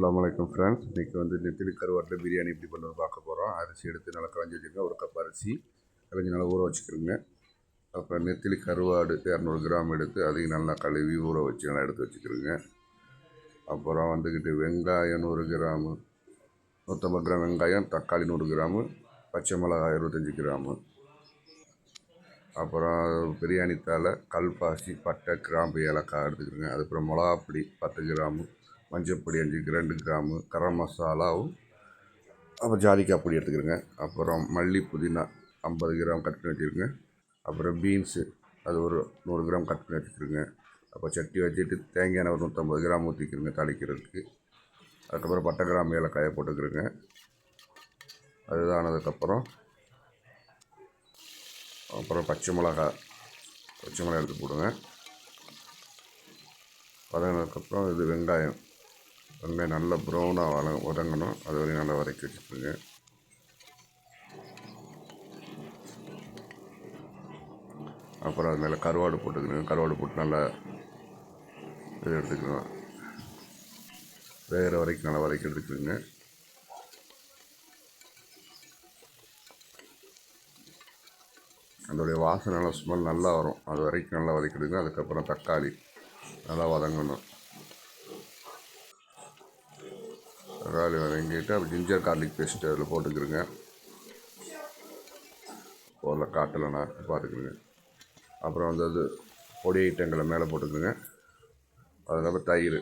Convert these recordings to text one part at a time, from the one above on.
அஸ்ஸலாமு அலைக்கும் ஃப்ரெண்ட்ஸ். இன்றைக்கி வந்து நெத்திலி கருவாட்டில் பிரியாணி எப்படி பண்ணுறது பார்க்க போகிறோம். அரிசி எடுத்து நல்லா களைஞ்சி வச்சுருங்க. ஒரு கப் அரிசி களைஞ்சி நல்லா ஊற வச்சுக்கிறோங்க. அப்புறம் நெத்திலி கருவாடு 200 கிராம் எடுத்து அதையும் நல்லா கழுவி ஊற வச்சு நல்லா எடுத்து வச்சுக்கிறோங்க. அப்புறம் வந்துக்கிட்டு வெங்காயம் 100 கிராமு, 150 கிராம் வெங்காயம், தக்காளி 100 கிராமு, பச்சை மிளகாய் 25 கிராமு, அப்புறம் பிரியாணி தழை, கல்பாசி, பட்டை, கிராம்பு, ஏலக்காய் எடுத்துக்கிறோங்க. அதுக்கப்புறம் மிளகாப்பொடி 10 கிராமு, மஞ்சப்பொடி 2 கிராமு, கரம் மசாலாவும் அப்புறம் ஜாதிக்காய் பொடி எடுத்துக்கிறோங்க. அப்புறம் மல்லி புதினா 50 கிராம் கட் பண்ணி வச்சுருங்க. அப்புறம் பீன்ஸு அது ஒரு 100 கிராம் கட் பண்ணி வச்சுக்கிறோங்க. அப்புறம் சட்டி வச்சுட்டு தேங்காய் எண்ணெய் ஒரு 150 கிராம் ஊற்றிக்கிறோங்க தாளிக்கிறதுக்கு. அதுக்கப்புறம் பட்டை, கிராம்பு, ஏலக்காயை போட்டுக்கிறோங்க. அதுதானதுக்கப்புறம் அப்புறம் பச்சை மிளகாய் எடுத்து போடுங்க. வதங்கினதுக்கப்புறம் இது வெங்காயம் நல்லா ப்ரௌனாக வதங்கணும். அது வரையும் நல்லா வதக்கி வச்சுக்கோங்க. அப்புறம் அது மேலே கருவாடு போட்டுக்கணும். கருவாடு போட்டு நல்லா இது எடுத்துக்கணும். வேகிற வரைக்கும் நல்லா வதக்கி எடுத்துக்கோங்க. அதோடைய வாசனை நல்லா ஸ்மெல் நல்லா வரும். அது வரைக்கும் நல்லா வதக்கிடுங்க. அதுக்கப்புறம் தக்காளி நல்லா வதங்கணும். தக்காளி வதங்கிட்டு அப்படி ஜிஞ்சர் கார்லிக் பேஸ்ட்டு அதில் போட்டுக்கிறோங்க. அதில் காட்டலைண்ணா பார்த்துக்குறேங்க. அப்புறம் வந்து அது பொடி ஐட்டங்களை மேலே போட்டுக்கிறோங்க. அதுக்கப்புறம் தயிர்,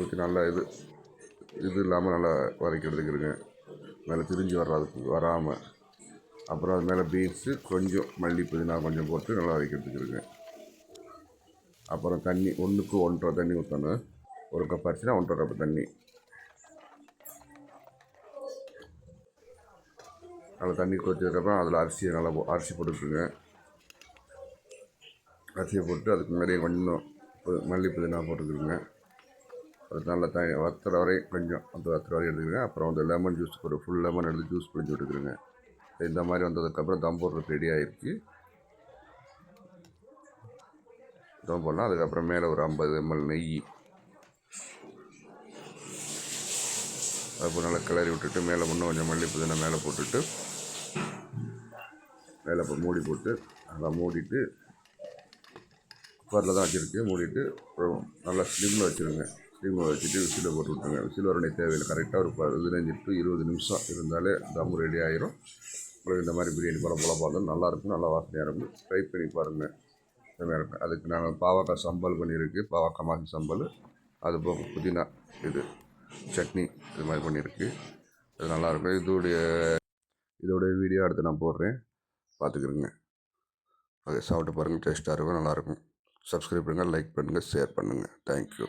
ஊற்றி நல்லா இது இல்லாமல் நல்லா வதக்கி எடுத்துக்கிறோங்க. மேலே திரிஞ்சு வராமல். அப்புறம் அது மேலே பீன்ஸு கொஞ்சம் மல்லி புதினா கொஞ்சம் போட்டு நல்லா வதக்கி எடுத்துக்கிறோங்க. அப்புறம் தண்ணி 1க்கு 1.5 தண்ணி ஊற்றணும். 1 கப் அரிசினா 1.5 கப்பு தண்ணி. நல்லா தண்ணி கொதிச்சதுக்கப்புறம் அதில் அரிசியை நல்லா அரிசி போட்டுக்குங்க. அரிசியை போட்டு அதுக்கு முன்னாடியே கொஞ்சம் மல்லி புதினா போட்டுக்கிறோங்க. அது நல்லா வத்துற வரையும் கொஞ்சம் வத்துற வரையும் எடுத்துக்கிறேன். அப்புறம் வந்து லெமன் ஜூஸ் ஒரு ஃபுல் லெமன் எடுத்து ஜூஸ் பிழிஞ்சு விட்டுக்கிறேங்க. இந்த மாதிரி வந்ததுக்கப்புறம் தம் போடுறது ரெடி ஆகிடுச்சு. தம் போடலாம். அதுக்கப்புறம் மேலே ஒரு 50 ml நெய் அதுக்கு நல்லா கிளறி விட்டுட்டு மேலே இன்னும் கொஞ்சம் மல்லி புதினா மேலே போட்டுட்டு மேலே மூடி போட்டு நல்லா மூடிட்டு குக்கரில் தான் வச்சுருக்கு. மூடிட்டு நல்லா ஸ்லிம்மில் வச்சுருங்க. ஸ்லிம்மில் வச்சுட்டு விசில் போட்டு விட்டுருங்க. விசில் வரணும் தேவையில்லை. கரெக்டாக ஒரு 15 to 20 நிமிஷம் இருந்தாலே தம் ரெடி ஆகிரும். உங்களுக்கு இந்த மாதிரி பிரியாணி போல பார்த்தா நல்லாயிருக்கும். நல்லா வாசனையாக இருக்கும். ட்ரை பண்ணி பாருங்கள். செம்மையாக இருக்கும். அதுக்கு நாங்கள் பாவக்காய் சம்பல் பண்ணியிருக்கு. பாவக்காய் மாசி சம்பல், அது போக புதினா இது சட்னி இது மாதிரி பண்ணியிருக்கு. அது நல்லாயிருக்கும். இதோடைய வீடியோ அடுத்து நான் போடுறேன், பார்த்துக்குறேங்க. அதை சாப்பிட்டு பாருங்கள். டேஸ்ட்டாக இருக்கும், நல்லாயிருக்கும். சப்ஸ்கிரைப் பண்ணுங்கள், லைக் பண்ணுங்கள், ஷேர் பண்ணுங்கள். தேங்க்யூ.